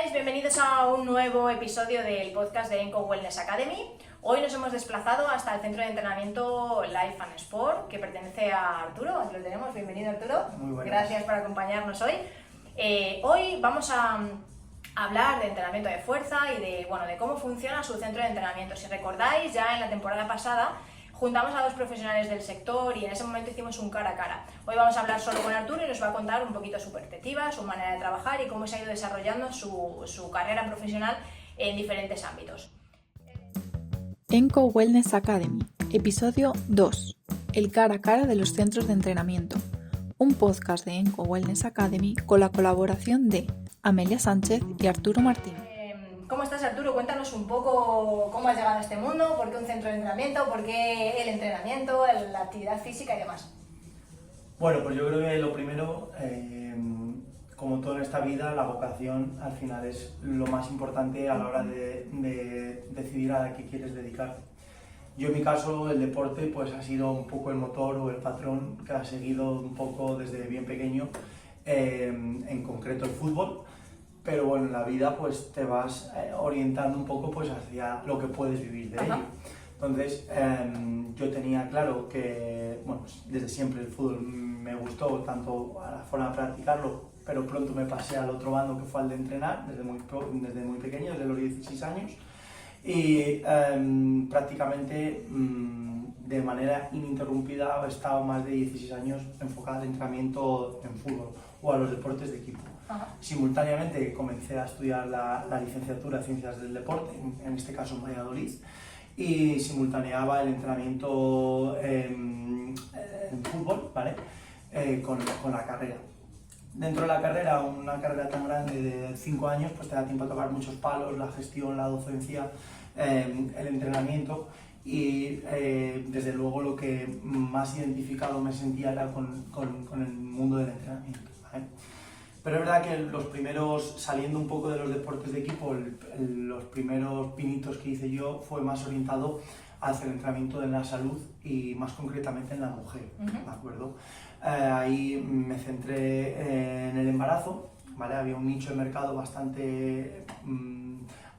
estáis? Bienvenidos a un nuevo episodio del podcast de Enco Wellness Academy. Hoy nos hemos desplazado hasta el centro de entrenamiento Life and Sport, que pertenece a Arturo. Aquí lo tenemos. Bienvenido, Arturo. Muy buenas. Gracias por acompañarnos hoy. Hoy vamos a hablar de entrenamiento de fuerza y de cómo funciona su centro de entrenamiento. Si recordáis, ya en la temporada pasada juntamos a dos profesionales del sector y en ese momento hicimos un cara a cara. Hoy vamos a hablar solo con Arturo y nos va a contar un poquito su perspectiva, su manera de trabajar y cómo se ha ido desarrollando su carrera profesional en diferentes ámbitos. Enco Wellness Academy, episodio 2. El cara a cara de los centros de entrenamiento. Un podcast de Enco Wellness Academy con la colaboración de Amelia Sánchez y Arturo Martín. ¿Cómo estás, Arturo? Cuéntanos un poco cómo has llegado a este mundo, por qué un centro de entrenamiento, por qué el entrenamiento, la actividad física y demás. Bueno, pues yo creo que lo primero, como todo en esta vida, la vocación al final es lo más importante a la hora de decidir a qué quieres dedicarte. Yo en mi caso el deporte pues ha sido un poco el motor o el patrón que ha seguido un poco desde bien pequeño, en concreto el fútbol. Pero bueno, en la vida pues te vas orientando un poco pues hacia lo que puedes vivir de ello. Entonces yo tenía claro que, bueno, pues, desde siempre el fútbol me gustó, tanto a la forma de practicarlo, pero pronto me pasé al otro bando que fue al de entrenar, desde muy pequeño, desde los 16 años, y prácticamente de manera ininterrumpida he estado más de 16 años enfocado al entrenamiento en fútbol o a los deportes de equipo. Simultáneamente comencé a estudiar la licenciatura en Ciencias del Deporte, en este caso en Valladolid, y simultaneaba el entrenamiento en fútbol, ¿vale? Con la carrera. Dentro de la carrera, una carrera tan grande de 5 años, pues te da tiempo a tocar muchos palos, la gestión, la docencia, el entrenamiento, y desde luego lo que más identificado me sentía era con el mundo del entrenamiento, ¿vale? Pero es verdad que los primeros, saliendo un poco de los deportes de equipo, los primeros pinitos que hice yo fue más orientado hacia el entrenamiento de la salud y más concretamente en la mujer, ¿de acuerdo? Ahí me centré en el embarazo, ¿vale? Había un nicho de mercado bastante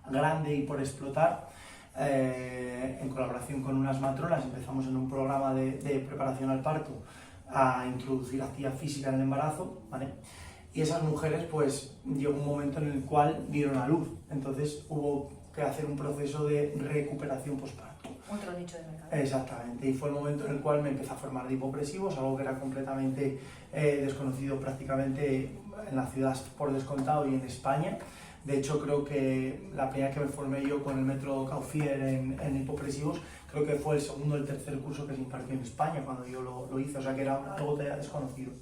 grande y por explotar. En colaboración con unas matronas empezamos en un programa de preparación al parto a introducir actividad física en el embarazo, ¿vale? Y esas mujeres, pues, llegó un momento en el cual dieron a luz. Entonces hubo que hacer un proceso de recuperación postparto. Otro nicho de mercado. Exactamente. Y fue el momento en el cual me empecé a formar de hipopresivos, algo que era completamente desconocido prácticamente en la ciudad por descontado y en España. De hecho, creo que la primera que me formé yo con el método Caufier en hipopresivos, creo que fue el segundo o el tercer curso que se impartió en España cuando yo lo hice. O sea, que era algo todavía desconocido.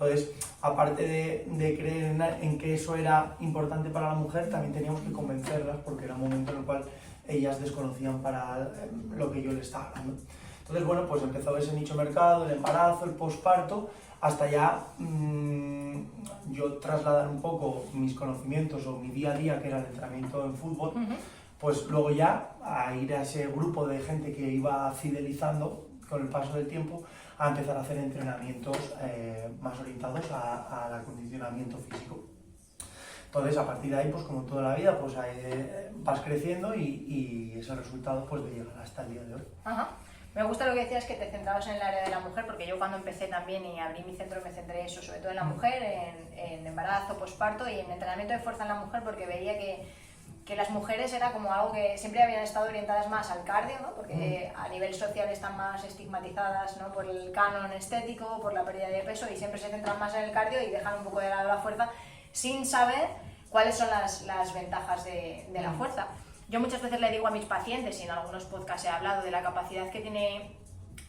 Entonces, aparte de creer en que eso era importante para la mujer, también teníamos que convencerlas porque era un momento en el cual ellas desconocían para lo que yo les estaba hablando. Entonces, bueno, pues empezó ese nicho de mercado, el embarazo, el posparto, hasta ya yo trasladar un poco mis conocimientos o mi día a día, que era el entrenamiento en fútbol, pues luego ya a ir a ese grupo de gente que iba fidelizando con el paso del tiempo, a empezar a hacer entrenamientos más orientados al acondicionamiento físico. Entonces, a partir de ahí, pues como toda la vida, pues vas creciendo y ese resultado pues de llegar hasta el día de hoy. Me gusta lo que decías, que te centrabas en el área de la mujer, porque yo cuando empecé también y abrí mi centro me centré eso, sobre todo en la mujer, en embarazo, posparto y en entrenamiento de fuerza en la mujer, porque veía que las mujeres era como algo que siempre habían estado orientadas más al cardio, ¿no? Porque a nivel social están más estigmatizadas, ¿no? Por el canon estético, por la pérdida de peso, y siempre se centran más en el cardio y dejan un poco de lado la fuerza sin saber cuáles son las ventajas de la fuerza. Yo muchas veces le digo a mis pacientes, y en algunos podcasts he hablado de la capacidad que tiene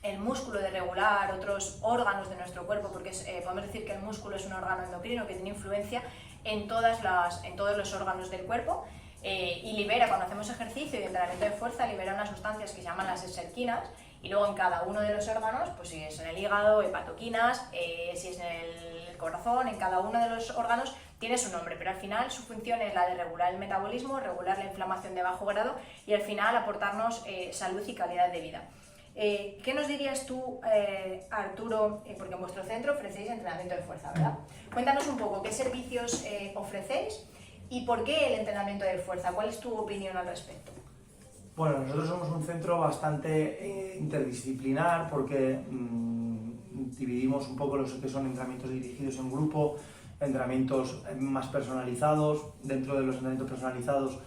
el músculo de regular otros órganos de nuestro cuerpo, porque podemos decir que el músculo es un órgano endocrino que tiene influencia en todos los órganos del cuerpo. Y libera, cuando hacemos ejercicio y entrenamiento de fuerza, libera unas sustancias que se llaman las exerquinas, y luego en cada uno de los órganos, pues si es en el hígado, hepatoquinas, si es en el corazón, en cada uno de los órganos tiene su nombre, pero al final su función es la de regular el metabolismo, regular la inflamación de bajo grado y al final aportarnos salud y calidad de vida. ¿Qué nos dirías tú, Arturo, porque en vuestro centro ofrecéis entrenamiento de fuerza, ¿verdad? Cuéntanos un poco qué servicios ofrecéis ¿Y por qué el entrenamiento de fuerza? ¿Cuál es tu opinión al respecto? Bueno, nosotros somos un centro bastante interdisciplinar porque dividimos un poco los que son entrenamientos dirigidos en grupo, entrenamientos más personalizados. Dentro de los entrenamientos personalizados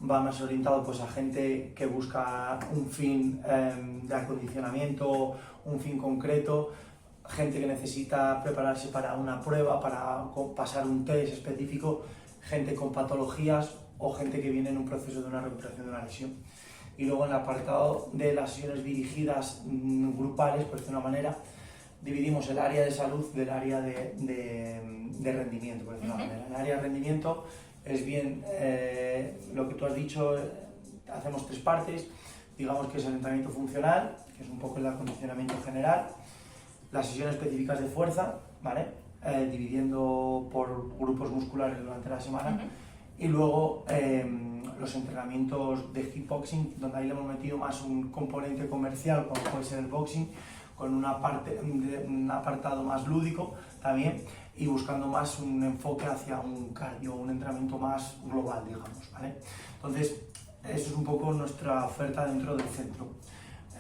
va más orientado pues, a gente que busca un fin de acondicionamiento, un fin concreto, gente que necesita prepararse para una prueba, para pasar un test específico, gente con patologías o gente que viene en un proceso de una recuperación de una lesión. Y luego en el apartado de las sesiones dirigidas grupales, por decirlo de una manera, dividimos el área de salud del área de rendimiento, por decirlo de una manera. En el área de rendimiento es bien lo que tú has dicho, hacemos 3 partes, digamos que es el entrenamiento funcional, que es un poco el acondicionamiento general, las sesiones específicas de fuerza, ¿vale? Dividiendo por grupos musculares durante la semana, y luego los entrenamientos de kickboxing, donde ahí le hemos metido más un componente comercial, como puede ser el boxing, con un apartado más lúdico también, y buscando más un enfoque hacia un cardio, un entrenamiento más global, digamos, ¿vale? Entonces, eso es un poco nuestra oferta dentro del centro.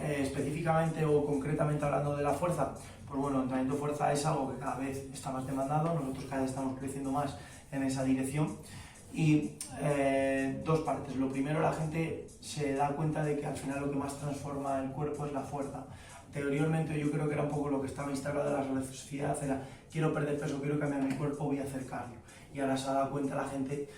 Específicamente o concretamente hablando de la fuerza, pues bueno, el entrenamiento de fuerza es algo que cada vez está más demandado, nosotros cada vez estamos creciendo más en esa dirección. Y 2 partes. Lo primero, la gente se da cuenta de que al final lo que más transforma el cuerpo es la fuerza. Anteriormente yo creo que era un poco lo que estaba instalado en la sociedad, era quiero perder peso, quiero cambiar mi cuerpo, voy a hacer cardio. Y ahora se ha dado cuenta la gente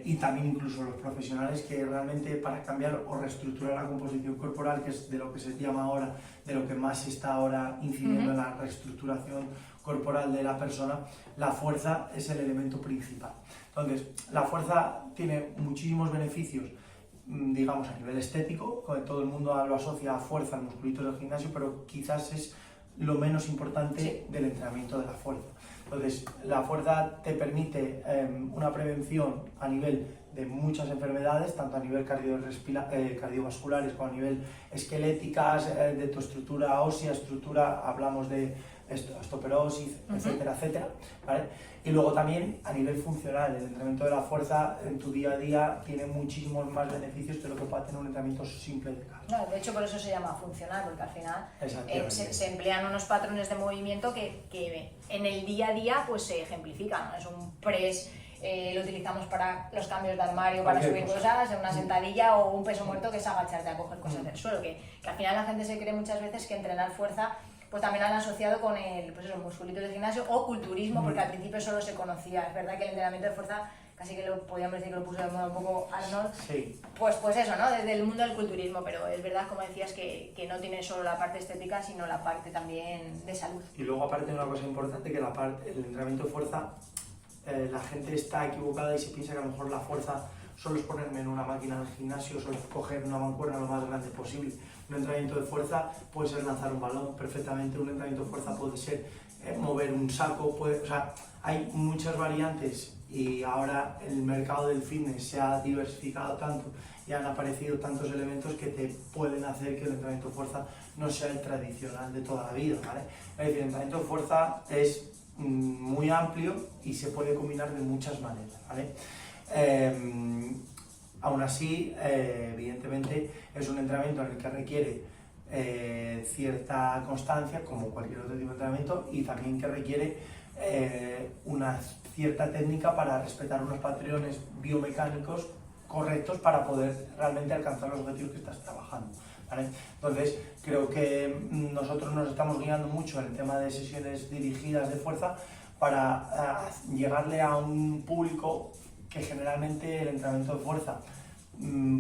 y también incluso los profesionales que realmente para cambiar o reestructurar la composición corporal, que es de lo que se llama ahora, de lo que más se está ahora incidiendo en la reestructuración corporal de la persona, la fuerza es el elemento principal. Entonces, la fuerza tiene muchísimos beneficios, digamos, a nivel estético, todo el mundo lo asocia a fuerza, al musculito del gimnasio, pero quizás es lo menos importante del entrenamiento de la fuerza. Entonces, la fuerza te permite una prevención a nivel de muchas enfermedades, tanto a nivel cardiovasculares como a nivel esqueléticas, de tu estructura ósea, hablamos de osteoporosis, etcétera, etcétera, ¿vale? Y luego también a nivel funcional, el entrenamiento de la fuerza en tu día a día tiene muchísimos más beneficios que lo que puede tener un entrenamiento simple de cardio. No, de hecho por eso se llama funcional, porque al final se emplean unos patrones de movimiento que en el día a día pues se ejemplifican, ¿no? Es un press, lo utilizamos para los cambios de armario, para subir cosas, una sentadilla o un peso muerto que es agacharte a coger cosas del suelo, que al final la gente se cree muchas veces que entrenar fuerza pues también han asociado con el musculito del gimnasio o culturismo, porque al principio solo se conocía. Es verdad que el entrenamiento de fuerza casi que podríamos decir que lo puso de moda un poco Arnold, sí. Pues eso, ¿no? Desde el mundo del culturismo, pero es verdad, como decías, que no tiene solo la parte estética, sino la parte también de salud. Y luego aparte una cosa importante, que el entrenamiento de fuerza, la gente está equivocada y se piensa que a lo mejor la fuerza solo es ponerme en una máquina del gimnasio, solo es coger una mancuerna lo más grande posible. Un entrenamiento de fuerza puede ser lanzar un balón perfectamente, un entrenamiento de fuerza puede ser mover un saco, o sea, hay muchas variantes y ahora el mercado del fitness se ha diversificado tanto y han aparecido tantos elementos que te pueden hacer que el entrenamiento de fuerza no sea el tradicional de toda la vida, ¿vale? Es decir, el entrenamiento de fuerza es muy amplio y se puede combinar de muchas maneras, ¿vale? Aún así, evidentemente, es un entrenamiento en el que requiere cierta constancia, como cualquier otro tipo de entrenamiento, y también que requiere una cierta técnica para respetar unos patrones biomecánicos correctos para poder realmente alcanzar los objetivos que estás trabajando, ¿vale? Entonces, creo que nosotros nos estamos guiando mucho en el tema de sesiones dirigidas de fuerza para llegarle a un público que generalmente el entrenamiento de fuerza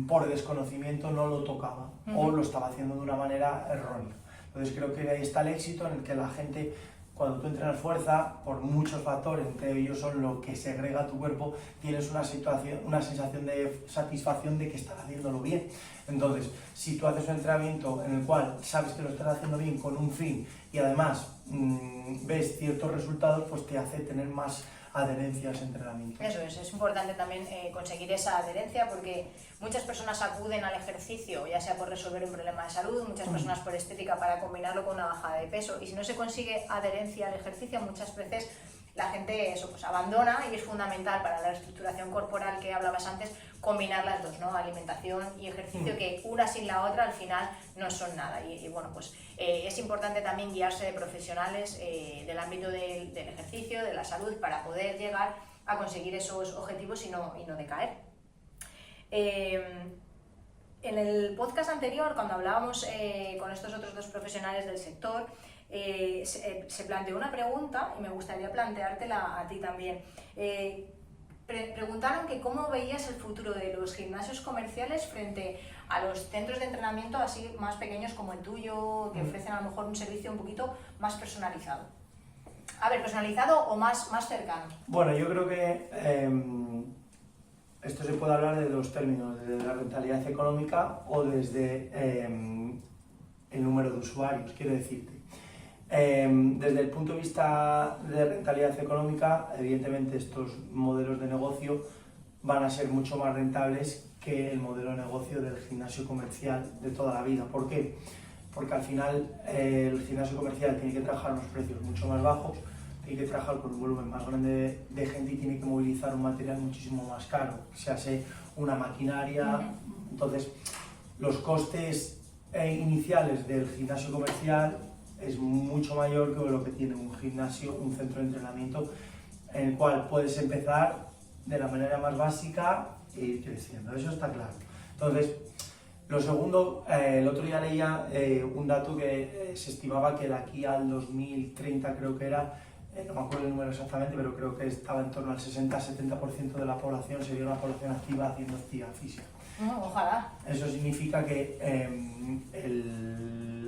por desconocimiento no lo tocaba o lo estaba haciendo de una manera errónea. Entonces creo que ahí está el éxito en el que la gente, cuando tú entrenas fuerza, por muchos factores, entre ellos son lo que segrega tu cuerpo, tienes una sensación de satisfacción de que estás haciéndolo bien. Entonces, si tú haces un entrenamiento en el cual sabes que lo estás haciendo bien con un fin y además ves ciertos resultados, pues te hace tener más adherencia a ese entrenamiento. Eso es importante también conseguir esa adherencia, porque muchas personas acuden al ejercicio, ya sea por resolver un problema de salud, muchas personas por estética para combinarlo con una bajada de peso, y si no se consigue adherencia al ejercicio, muchas veces la gente eso pues abandona, y es fundamental para la reestructuración corporal que hablabas antes combinar las dos, ¿no? Alimentación y ejercicio, que una sin la otra al final no son nada. Y bueno, pues es importante también guiarse de profesionales del ámbito del ejercicio, de la salud, para poder llegar a conseguir esos objetivos y no decaer. En el podcast anterior, cuando hablábamos con estos otros dos profesionales del sector, se planteó una pregunta y me gustaría planteártela a ti también. Preguntaron que cómo veías el futuro de los gimnasios comerciales frente a los centros de entrenamiento así más pequeños como el tuyo, que ofrecen a lo mejor un servicio un poquito más personalizado. A ver, personalizado o más cercano. Bueno, yo creo que esto se puede hablar de dos términos, desde la rentabilidad económica o desde el número de usuarios, quiero decirte. Desde el punto de vista de rentabilidad económica, evidentemente estos modelos de negocio van a ser mucho más rentables que el modelo de negocio del gimnasio comercial de toda la vida. ¿Por qué? Porque al final el gimnasio comercial tiene que trabajar unos precios mucho más bajos, tiene que trabajar con un volumen más grande de gente y tiene que movilizar un material muchísimo más caro, se hace una maquinaria. Entonces los costes iniciales del gimnasio comercial es mucho mayor que lo que tiene un gimnasio, un centro de entrenamiento, en el cual puedes empezar de la manera más básica e ir creciendo, eso está claro. Entonces, lo segundo, el otro día leía un dato que se estimaba que de aquí al 2030 creo que era, no me acuerdo el número exactamente, pero creo que estaba en torno al 60-70% de la población sería una población activa haciendo actividad física. Ojalá. Eso significa que el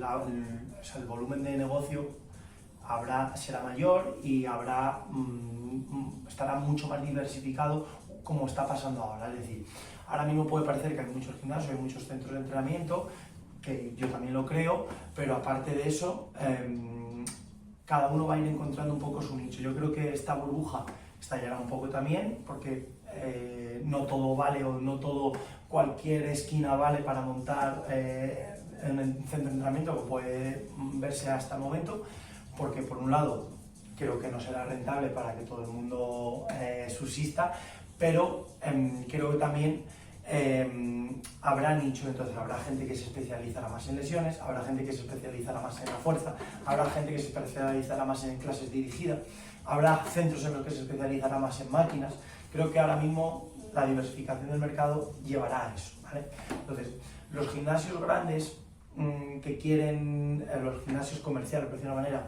volumen de negocio será mayor y estará mucho más diversificado, como está pasando ahora. Es decir, ahora mismo puede parecer que hay muchos gimnasios, hay muchos centros de entrenamiento, que yo también lo creo, pero aparte de eso, cada uno va a ir encontrando un poco su nicho. Yo creo que esta burbuja estallará un poco también, porque no todo vale, o no todo, cualquier esquina vale para montar en el centro de entrenamiento, que puede verse hasta el momento, porque por un lado creo que no será rentable para que todo el mundo subsista, pero creo que también habrá nicho. Entonces habrá gente que se especializará más en lesiones, habrá gente que se especializará más en la fuerza, habrá gente que se especializará más en clases dirigidas, habrá centros en los que se especializará más en máquinas. Creo que ahora mismo la diversificación del mercado llevará a eso, ¿vale? Entonces, los gimnasios grandes los gimnasios comerciales, por decirlo de una manera,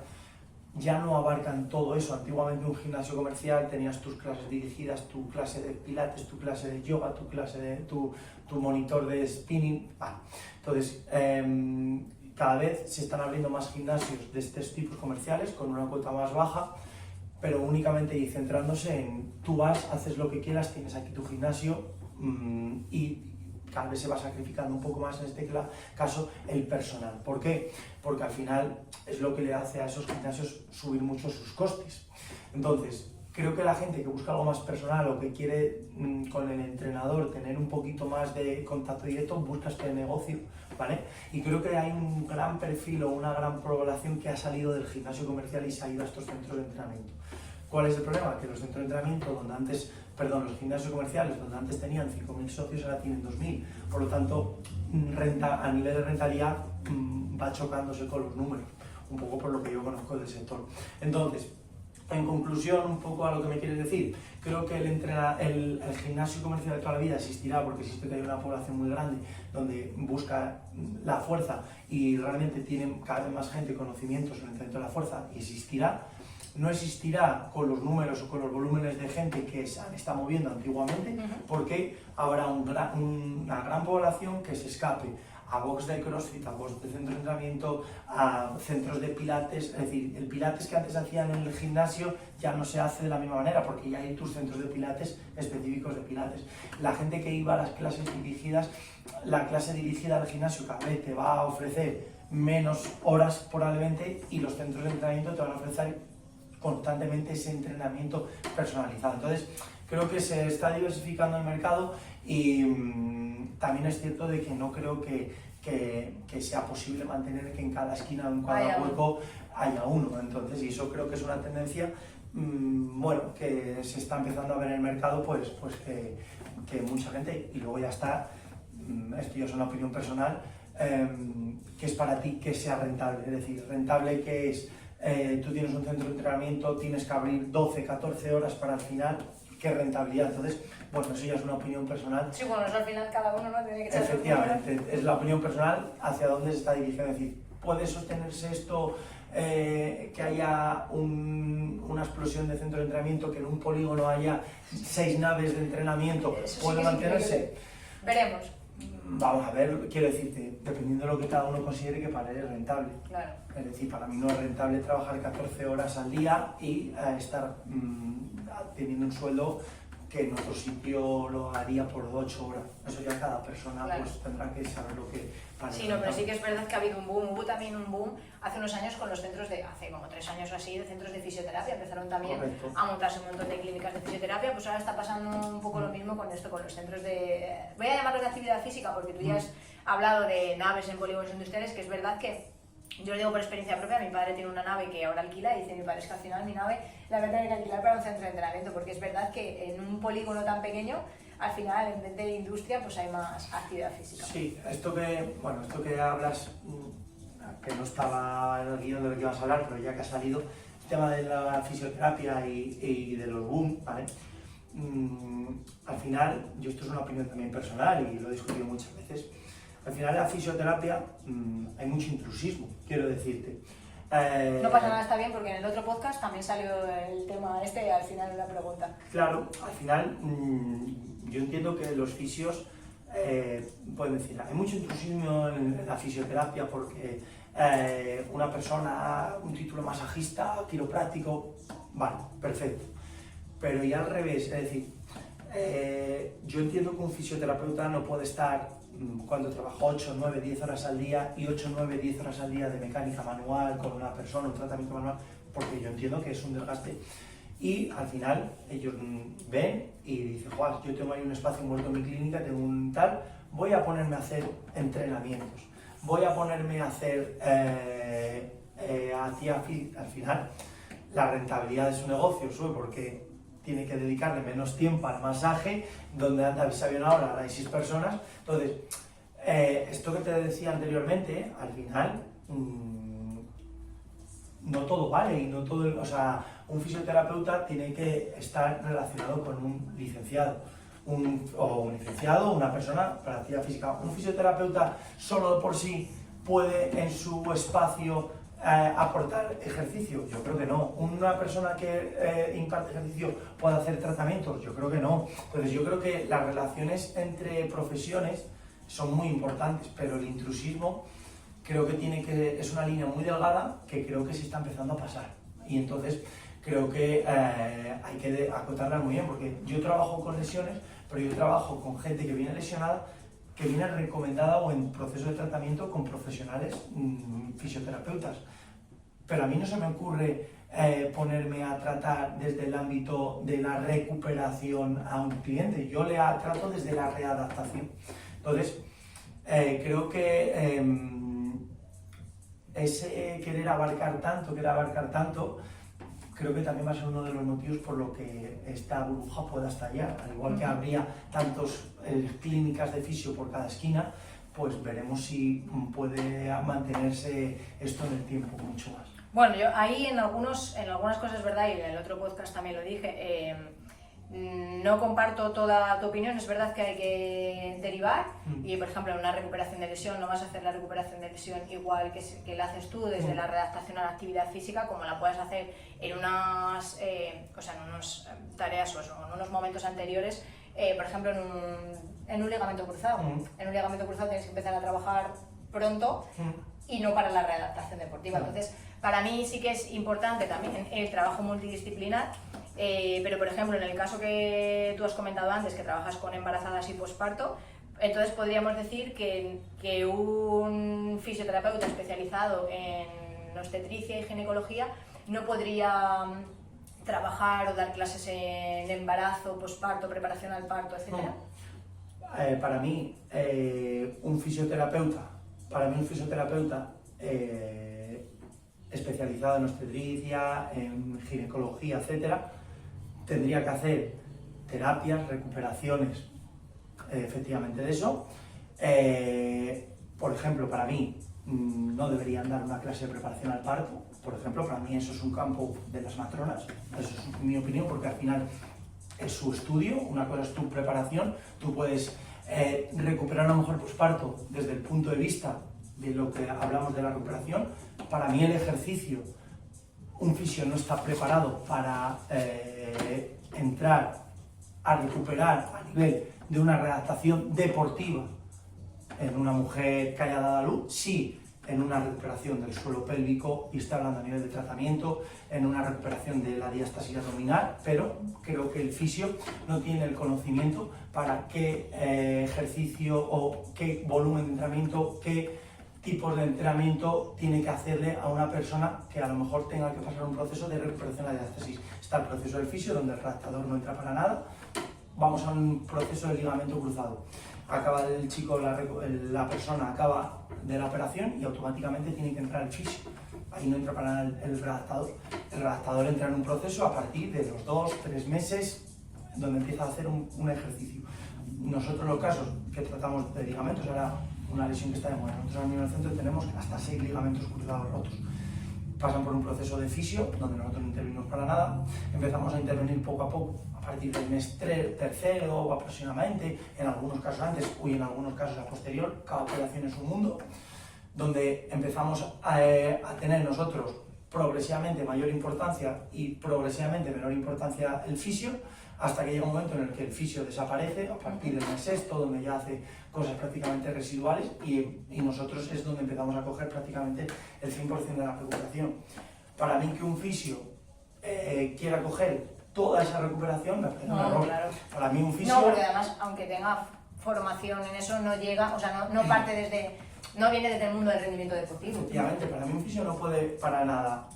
ya no abarcan todo eso. Antiguamente un gimnasio comercial tenías tus clases dirigidas, tu clase de pilates, tu clase de yoga, tu monitor de spinning. Vale. Entonces, cada vez se están abriendo más gimnasios de estos tipos comerciales con una cuota más baja, pero únicamente y centrándose en tú vas, haces lo que quieras, tienes aquí tu gimnasio y cada vez se va sacrificando un poco más, en este caso, el personal. ¿Por qué? Porque al final es lo que le hace a esos gimnasios subir mucho sus costes. Entonces, creo que la gente que busca algo más personal o que quiere con el entrenador tener un poquito más de contacto directo, busca este negocio, ¿vale? Y creo que hay un gran perfil o una gran población que ha salido del gimnasio comercial y se ha ido a estos centros de entrenamiento. ¿Cuál es el problema? Que los centros de entrenamiento, los gimnasios comerciales, donde antes tenían 5.000 socios, ahora tienen 2.000. Por lo tanto, a nivel de rentabilidad va chocándose con los números, un poco por lo que yo conozco del sector. Entonces, en conclusión, un poco a lo que me quieres decir, creo que el gimnasio comercial de toda la vida existirá, porque existe que hay una población muy grande donde busca la fuerza y realmente tienen cada vez más gente conocimientos en el centro de la fuerza, y existirá. No existirá con los números o con los volúmenes de gente que se está moviendo antiguamente, porque habrá una gran población que se escape a box de CrossFit, a box de centro de entrenamiento, a centros de pilates. Es decir, el pilates que antes hacían en el gimnasio ya no se hace de la misma manera, porque ya hay tus centros de pilates específicos de pilates. La gente que iba a las clases dirigidas, la clase dirigida al gimnasio cada vez te va a ofrecer menos horas probablemente, y los centros de entrenamiento te van a ofrecer constantemente ese entrenamiento personalizado. Entonces, creo que se está diversificando el mercado, y también es cierto de que no creo que sea posible mantener que en cada esquina o en cada hueco haya uno. Entonces, y eso creo que es una tendencia bueno, que se está empezando a ver en el mercado, pues que mucha gente, y luego ya está, esto ya es una opinión personal, que es para ti que sea rentable, es decir, rentable que es, tú tienes un centro de entrenamiento, tienes que abrir 12, 14 horas para al final, qué rentabilidad. Entonces, bueno, eso ya es una opinión personal. Sí, bueno, eso al final cada uno no tiene que echar. Efectivamente, es la opinión personal hacia dónde se está dirigiendo. Es decir, ¿puede sostenerse esto, que haya una explosión de centro de entrenamiento, que en un polígono haya 6 naves de entrenamiento? Eso ¿Puede sí que mantenerse? Veremos. Vamos a ver, quiero decirte, dependiendo de lo que cada uno considere que para él es rentable. Claro. Es decir, para mí no es rentable trabajar 14 horas al día y estar teniendo un sueldo que en otro sitio lo haría por 8 horas. Eso ya cada persona Claro. pues tendrá que saber lo que para Sí, no, pero sí que es verdad que ha habido un boom. Hubo también un boom hace unos años con los centros hace como 3 años o así, de centros de fisioterapia. Empezaron también Correcto. a montarse un montón de clínicas de fisioterapia. Pues ahora está pasando un poco lo mismo con esto, con los centros de... Voy a llamarlos de actividad física porque tú ya has hablado de naves en polígonos industriales, que es verdad que yo lo digo por experiencia propia. Mi padre tiene una nave que ahora alquila y dice mi padre es que al final mi nave la voy a tener que alquilar para un centro de entrenamiento, porque es verdad que en un polígono tan pequeño, al final en vez de industria pues hay más actividad física. Sí, esto que hablas, que no estaba en el guión de lo que ibas a hablar, pero ya que ha salido, el tema de la fisioterapia y de los boom, ¿vale? Al final, yo esto es una opinión también personal y lo he discutido muchas veces, al final en la fisioterapia hay mucho intrusismo, quiero decirte. No pasa nada, está bien, porque en el otro podcast también salió el tema este al final de la pregunta. Claro, al final yo entiendo que los fisios pueden decir, hay mucho intrusismo en la fisioterapia porque una persona, un título masajista, quiropráctico, vale, perfecto. Pero y al revés, es decir, yo entiendo que un fisioterapeuta no puede estar cuando trabaja 8, 9, 10 horas al día y 8, 9, 10 horas al día de mecánica manual con una persona, un tratamiento manual, porque yo entiendo que es un desgaste. Y al final ellos ven y dicen, Juan, yo tengo ahí un espacio envuelto en mi clínica, tengo un tal, voy a ponerme a hacer entrenamientos, voy a ponerme a hacer, al final, la rentabilidad de su negocio sube porque tiene que dedicarle menos tiempo al masaje, donde antes había una hora, ahora hay 6 personas. Entonces, esto que te decía anteriormente, al final, no todo vale y no todo, o sea, un fisioterapeuta tiene que estar relacionado con un licenciado, una persona para actividad física. Un fisioterapeuta solo por sí puede en su espacio aportar ejercicio, yo creo que no. Una persona que imparte ejercicio puede hacer tratamientos, yo creo que no. Entonces yo creo que las relaciones entre profesiones son muy importantes, pero el intrusismo creo que es una línea muy delgada que creo que se está empezando a pasar. Y entonces creo que hay que acotarla muy bien, porque yo trabajo con lesiones, pero yo trabajo con gente que viene lesionada, que viene recomendada o en proceso de tratamiento con profesionales fisioterapeutas. Pero a mí no se me ocurre ponerme a tratar desde el ámbito de la recuperación a un cliente. Yo le trato desde la readaptación. Entonces, creo que ese querer abarcar tanto, creo que también va a ser uno de los motivos por lo que esta burbuja pueda estallar. Al igual que habría tantas clínicas de fisio por cada esquina, pues veremos si puede mantenerse esto en el tiempo mucho más. Bueno, yo ahí en algunas cosas es verdad, y en el otro podcast también lo dije, no comparto toda tu opinión. Es verdad que hay que derivar y, por ejemplo, en una recuperación de lesión no vas a hacer la recuperación de lesión igual que la haces tú desde la readaptación a la actividad física, como la puedes hacer en unas tareas o en unos momentos anteriores, por ejemplo, en un ligamento cruzado. En un ligamento cruzado tienes que empezar a trabajar pronto y no para la readaptación deportiva. Entonces, para mí sí que es importante también el trabajo multidisciplinar, pero por ejemplo en el caso que tú has comentado antes, que trabajas con embarazadas y posparto, entonces podríamos decir que un fisioterapeuta especializado en obstetricia y ginecología no podría trabajar o dar clases en embarazo, posparto, preparación al parto, etc. Para mí, un fisioterapeuta especializado en obstetricia, en ginecología, etcétera, tendría que hacer terapias, recuperaciones, efectivamente de eso. Por ejemplo, para mí no deberían dar una clase de preparación al parto. Por ejemplo, para mí eso es un campo de las matronas, eso es mi opinión, porque al final es su estudio, una cosa es tu preparación, tú puedes recuperar a una mujer posparto desde el punto de vista de lo que hablamos de la recuperación. Para mí el ejercicio, un fisio no está preparado para entrar a recuperar a nivel de una readaptación deportiva en una mujer que haya dado a luz, sí en una recuperación del suelo pélvico, y está hablando a nivel de tratamiento, en una recuperación de la diástasis abdominal, pero creo que el fisio no tiene el conocimiento para qué ejercicio o qué volumen de entrenamiento, qué tipos de entrenamiento tiene que hacerle a una persona que a lo mejor tenga que pasar un proceso de recuperación de la diástasis. Está el proceso del fisio, donde el redactador no entra para nada. Vamos a un proceso de ligamento cruzado. Acaba el chico, la persona acaba de la operación y automáticamente tiene que entrar el fisio. Ahí no entra para nada el redactador. El redactador entra en un proceso a partir de los 2-3 meses, donde empieza a hacer un ejercicio. Nosotros, los casos que tratamos de ligamentos, ahora una lesión que está de moda, nosotros en el centro tenemos hasta 6 ligamentos cruzados rotos. Pasan por un proceso de fisio, donde nosotros no intervenimos para nada. Empezamos a intervenir poco a poco, a partir del mes tercero aproximadamente, en algunos casos antes y en algunos casos a posterior. Cada operación es un mundo, donde empezamos a tener nosotros progresivamente mayor importancia y progresivamente menor importancia el fisio, hasta que llega un momento en el que el fisio desaparece, a partir del mes sexto, donde ya hace cosas prácticamente residuales, y nosotros es donde empezamos a coger prácticamente el 100% de la recuperación. Para mí, que un fisio quiera coger toda esa recuperación me parece un error. Claro. Para mí un fisio... No, porque además, aunque tenga formación en eso, no llega, o sea, no parte desde... No viene desde el mundo del rendimiento deportivo. Efectivamente, para mí un fisio no puede para nada,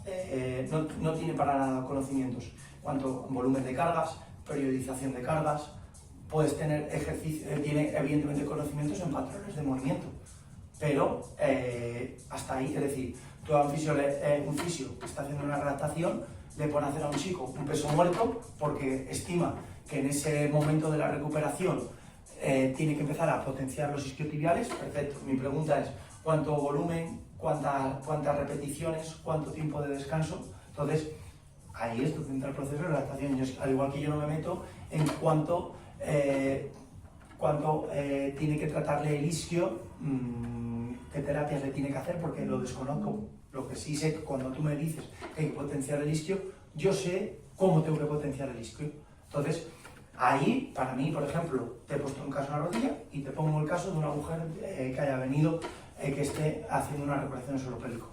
no tiene para nada conocimientos cuanto volumen de cargas, periodización de cargas. Puedes tener ejercicio, tiene evidentemente conocimientos en patrones de movimiento, pero hasta ahí. Es decir, tú a un fisio que está haciendo una redactación le pone a hacer a un chico un peso muerto porque estima que en ese momento de la recuperación tiene que empezar a potenciar los isquiotibiales. Perfecto. Mi pregunta es: ¿cuánto volumen, cuántas repeticiones, cuánto tiempo de descanso? Entonces, ahí es donde entra el proceso de redactación. Al igual que yo no me meto en cuánto tiene que tratarle el isquio, qué terapias le tiene que hacer, porque lo desconozco. Lo que sí sé, que cuando tú me dices que hay que potenciar el isquio, yo sé cómo tengo que potenciar el isquio. Entonces, ahí, para mí, por ejemplo, te he puesto un caso en la rodilla y te pongo el caso de una mujer que haya venido, que esté haciendo una recuperación de suelo pélvico.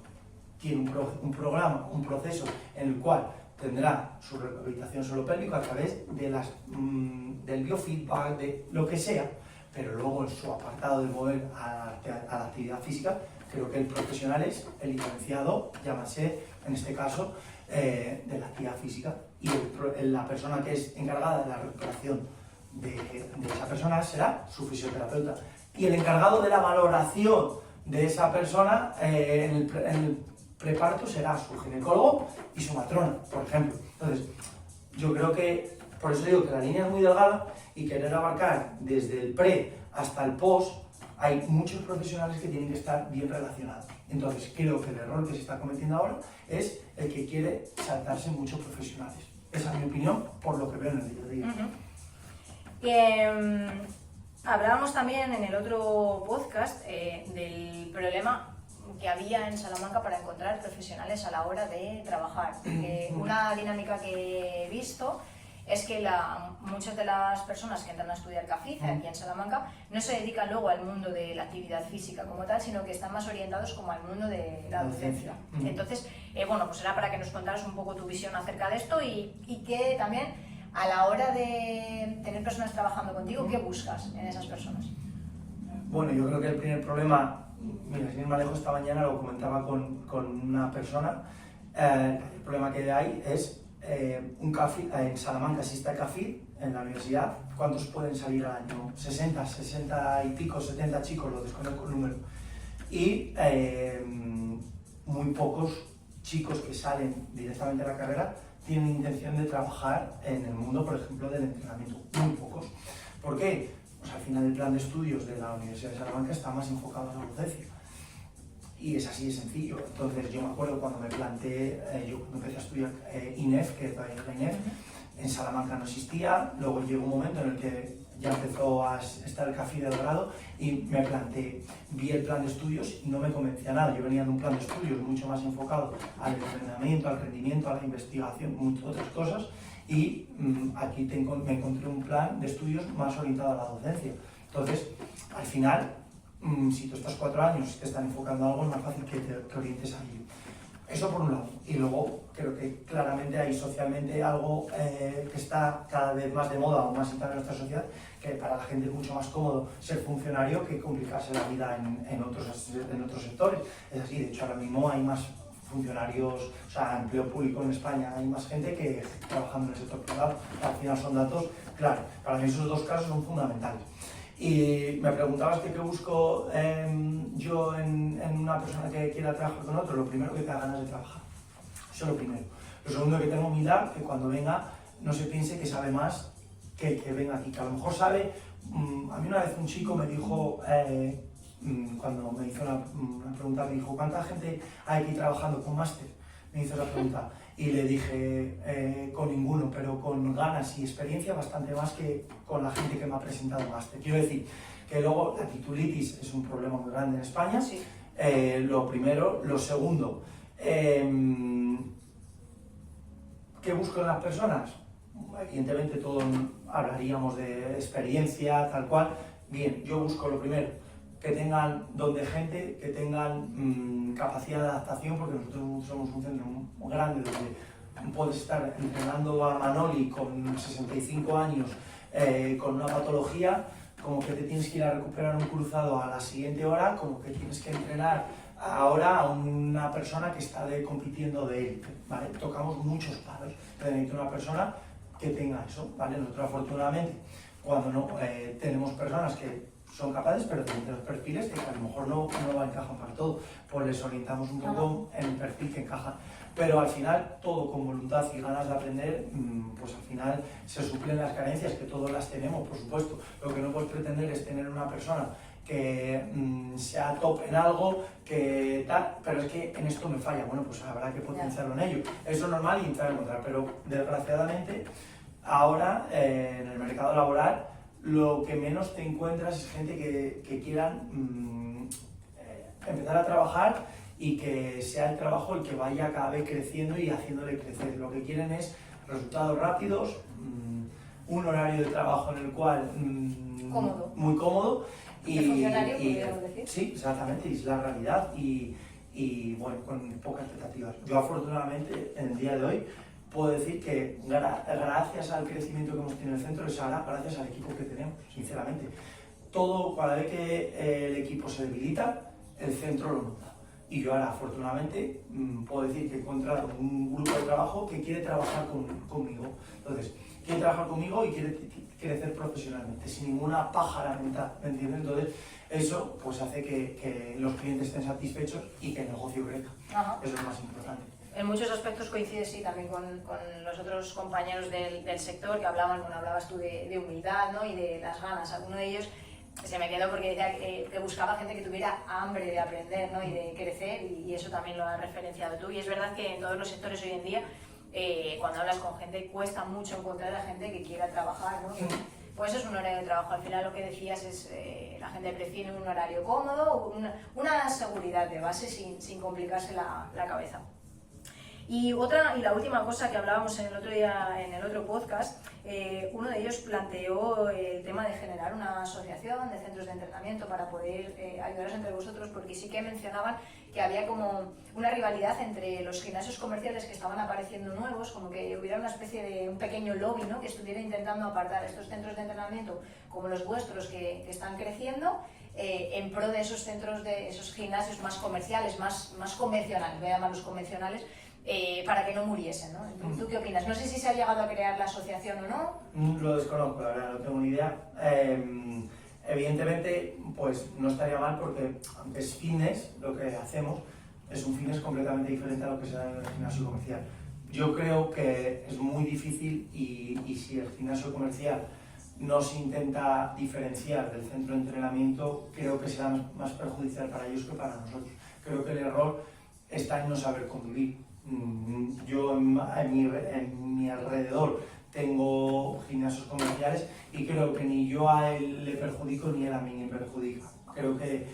Tiene un programa, un proceso en el cual tendrá su rehabilitación suelo pélvico a través de del biofeedback, de lo que sea, pero luego en su apartado de volver a la actividad física, creo que el profesional es el licenciado, llámase en este caso, de la actividad física, y la persona que es encargada de la recuperación de esa persona será su fisioterapeuta, y el encargado de la valoración de esa persona en el preparto será su ginecólogo y su matrona, por ejemplo. Entonces, yo creo que, por eso digo que la línea es muy delgada, y querer abarcar desde el pre hasta el post, hay muchos profesionales que tienen que estar bien relacionados. Entonces, creo que el error que se está cometiendo ahora es el que quiere saltarse muchos profesionales. Esa es mi opinión, por lo que veo en el día a día. Hablábamos también en el otro podcast del problema que había en Salamanca para encontrar profesionales a la hora de trabajar. Una dinámica que he visto es que muchas de las personas que entran a estudiar CAFID aquí en Salamanca no se dedican luego al mundo de la actividad física como tal, sino que están más orientados como al mundo de la docencia. Entonces, bueno, pues era para que nos contaras un poco tu visión acerca de esto, y que también a la hora de tener personas trabajando contigo, ¿qué buscas en esas personas? Bueno, yo creo que el primer problema, mira, sin ir más lejos, esta mañana lo comentaba con una persona, el problema que hay es un CAFID, en Salamanca existe CAFID en la universidad. ¿Cuántos pueden salir al año? 60 y pico, 70 chicos, lo desconozco el número. Y muy pocos chicos que salen directamente a la carrera tienen intención de trabajar en el mundo, por ejemplo, del entrenamiento. Muy pocos. ¿Por qué? Pues al final el plan de estudios de la Universidad de Salamanca está más enfocado a la docencia. Y es así de sencillo. Entonces yo me acuerdo cuando me planteé, yo cuando empecé a estudiar INEF, que todavía es la INEF, en Salamanca no existía, luego llegó un momento en el que ya empezó a estar el CAFI del grado y me planteé, vi el plan de estudios y no me convencía nada. Yo venía de un plan de estudios mucho más enfocado al entrenamiento, al rendimiento, a la investigación, muchas otras cosas, y aquí me encontré un plan de estudios más orientado a la docencia. Entonces, al final, si tú estás 4 años y te están enfocando a algo, es más fácil que te orientes a ello. Eso por un lado. Y luego creo que claramente hay socialmente algo que está cada vez más de moda o más instalado en nuestra sociedad, que para la gente es mucho más cómodo ser funcionario que complicarse la vida en otros sectores. Es así, de hecho ahora mismo hay más funcionarios, o sea, empleo público en España, hay más gente que trabajando en el sector privado. Al final son datos, claro, para mí esos dos casos son fundamentales. Y me preguntabas que qué busco yo en una persona que quiera trabajar con otro. Lo primero, que te da ganas de trabajar. Eso es lo primero. Lo segundo, que tenga humildad, que cuando venga no se piense que sabe más que venga aquí. Que a lo mejor sabe... a mí una vez un chico me dijo, cuando me hizo una pregunta, me dijo, ¿cuánta gente hay aquí trabajando con máster? Me hizo esa pregunta. Y le dije, con ninguno, pero con ganas y experiencia bastante más que con la gente que me ha presentado máster. Quiero decir que luego la titulitis es un problema muy grande en España, sí. Lo primero. Lo segundo, ¿qué busco en las personas? Evidentemente todos hablaríamos de experiencia, tal cual. Bien, yo busco lo primero, que tengan don de gente, que tengan capacidad de adaptación, porque nosotros somos un centro muy grande donde puedes estar entrenando a Manoli con 65 años con una patología, como que te tienes que ir a recuperar un cruzado a la siguiente hora, como que tienes que entrenar ahora a una persona que está compitiendo de élite, ¿vale? Tocamos muchos palos, pero necesito una persona que tenga eso, ¿vale? Nosotros afortunadamente, cuando no tenemos personas que son capaces, pero también tenemos perfiles que a lo mejor no encajan para todo, pues les orientamos un poco en el perfil que encaja. Pero al final, todo con voluntad y ganas de aprender, pues al final se suplen las carencias, que todos las tenemos, por supuesto. Lo que no puedes pretender es tener una persona que sea top en algo, que tal, pero es que en esto me falla. Bueno, pues habrá que potenciarlo en ello. Eso es normal y entrar a encontrar, pero desgraciadamente ahora en el mercado laboral lo que menos te encuentras es gente que quieran empezar a trabajar y que sea el trabajo el que vaya cada vez creciendo y haciéndole crecer. Lo que quieren es resultados rápidos, un horario de trabajo en el cual muy cómodo y funcionario, podríamos decir. Sí, exactamente, es la realidad y bueno, con pocas expectativas. Yo afortunadamente en el día de hoy puedo decir que gracias al crecimiento que hemos tenido en el centro, es ahora gracias al equipo que tenemos, sinceramente. Todo, cada vez que el equipo se debilita, el centro lo nota. Y yo ahora, afortunadamente, puedo decir que he encontrado un grupo de trabajo que quiere trabajar conmigo. Entonces, quiere trabajar conmigo y quiere crecer profesionalmente, sin ninguna paja lamentar, ¿me entiendes? Entonces, eso pues hace que los clientes estén satisfechos y que el negocio crezca. Ajá. Eso es lo más importante. En muchos aspectos coincides, sí, también con los otros compañeros del sector que hablabas tú de humildad, ¿no? Y de las ganas. Alguno de ellos se me quedó porque decía que buscaba gente que tuviera hambre de aprender, ¿no? Y de crecer, y eso también lo has referenciado tú. Y es verdad que en todos los sectores hoy en día, cuando hablas con gente, cuesta mucho encontrar a gente que quiera trabajar, ¿no? Pues es un horario de trabajo. Al final lo que decías es la gente prefiere un horario cómodo, una seguridad de base sin complicarse la cabeza. Y la última cosa que hablábamos el otro día en el otro podcast, uno de ellos planteó el tema de generar una asociación de centros de entrenamiento para poder ayudaros entre vosotros, porque sí que mencionaban que había como una rivalidad entre los gimnasios comerciales que estaban apareciendo nuevos, como que hubiera una especie de un pequeño lobby, ¿no? Que estuviera intentando apartar estos centros de entrenamiento como los vuestros que están creciendo, en pro de esos centros, de esos gimnasios más comerciales, más convencionales, voy a llamarlos convencionales, para que no muriesen, ¿no? ¿Tú qué opinas? No sé si se ha llegado a crear la asociación o no. Lo desconozco, la verdad, no tengo ni idea. Evidentemente, pues no estaría mal porque, aunque es fitness lo que hacemos, un fitness completamente diferente a lo que se da en el gimnasio comercial. Yo creo que es muy difícil y si el gimnasio comercial no se intenta diferenciar del centro de entrenamiento, creo que será más perjudicial para ellos que para nosotros. Creo que el error está en no saber convivir. Yo en mi alrededor tengo gimnasios comerciales y creo que ni yo a él le perjudico ni él a mí me perjudica. Creo que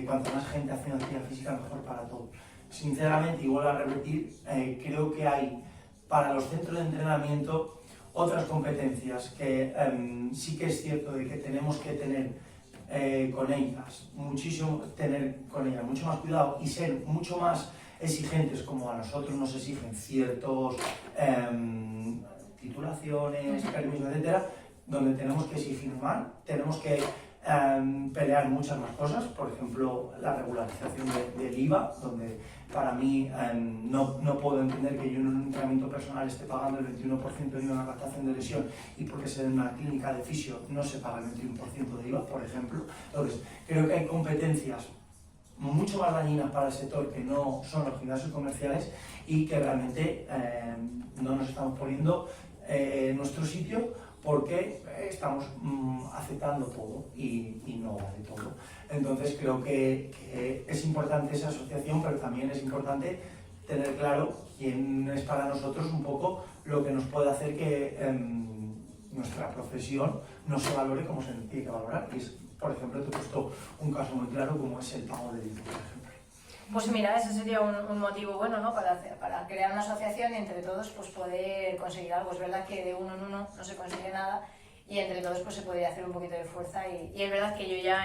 cuanto más gente haciendo actividad física, mejor para todos. Sinceramente, y vuelvo a repetir, creo que hay para los centros de entrenamiento otras competencias que sí que es cierto de que tenemos que tener con ellas mucho más cuidado y ser mucho más exigentes como a nosotros nos exigen ciertos titulaciones, permisos, etcétera, donde tenemos que exigir más, tenemos que pelear muchas más cosas, por ejemplo la regularización del IVA, donde para mí no puedo entender que yo en un entrenamiento personal esté pagando el 21% de IVA en una captación de lesión y porque sea en una clínica de fisio no se paga el 21% de IVA, por ejemplo. Entonces, creo que hay competencias mucho más dañinas para el sector que no son los gimnasios comerciales y que realmente no nos estamos poniendo en nuestro sitio porque estamos aceptando todo y no vale todo. Entonces creo que es importante esa asociación, pero también es importante tener claro quién es para nosotros un poco lo que nos puede hacer que nuestra profesión no se valore como se tiene que valorar. Y es, por ejemplo, te he puesto un caso muy claro como es el pago del IVA, por ejemplo. Pues mira, ese sería un motivo bueno, ¿no? para crear una asociación y entre todos pues, poder conseguir algo. Es verdad que de uno en uno no se consigue nada y entre todos pues, se podría hacer un poquito de fuerza y es verdad que yo ya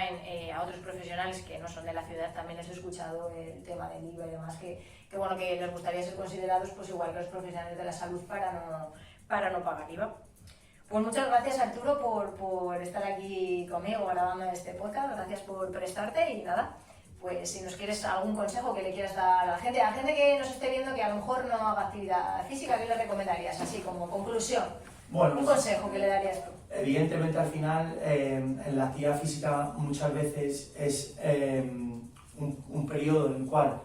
a otros profesionales que no son de la ciudad también les he escuchado el tema del IVA y demás que bueno, que les gustaría ser considerados pues, igual que los profesionales de la salud para no pagar IVA. Pues muchas gracias Arturo por estar aquí conmigo grabando este podcast, gracias por prestarte y nada. Pues si nos quieres algún consejo que le quieras dar a la gente que nos esté viendo que a lo mejor no haga actividad física, ¿qué le recomendarías? Así como conclusión, un consejo que le darías tú. Evidentemente al final en la actividad física muchas veces es un periodo en el cual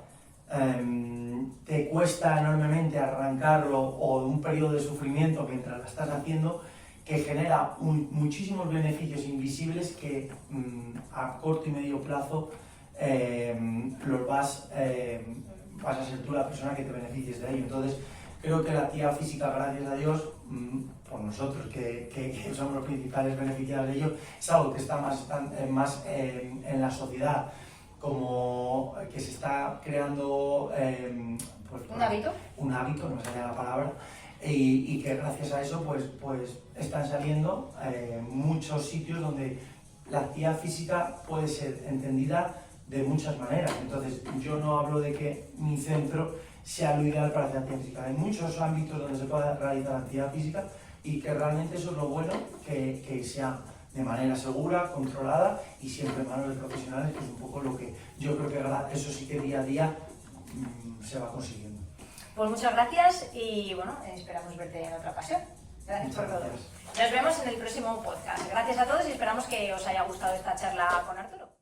te cuesta enormemente arrancarlo o un periodo de sufrimiento mientras la estás haciendo que genera muchísimos beneficios invisibles que a corto y medio plazo vas a ser tú la persona que te beneficies de ello. Entonces, creo que la actividad física, gracias a Dios, por nosotros que somos los principales beneficiados de ello, es algo que está más en la sociedad, como que se está creando un hábito, no me salía la palabra, y que gracias a eso pues están saliendo muchos sitios donde la actividad física puede ser entendida de muchas maneras. Entonces, yo no hablo de que mi centro sea lo ideal para hacer actividad física. Hay muchos ámbitos donde se puede realizar actividad física y que realmente eso es lo bueno, que sea de manera segura, controlada y siempre en manos de profesionales, que es un poco lo que yo creo que eso sí que día a día se va consiguiendo. Pues muchas gracias y bueno, esperamos verte en otra ocasión. Gracias por todo. Nos vemos en el próximo podcast. Gracias a todos y esperamos que os haya gustado esta charla con Arturo.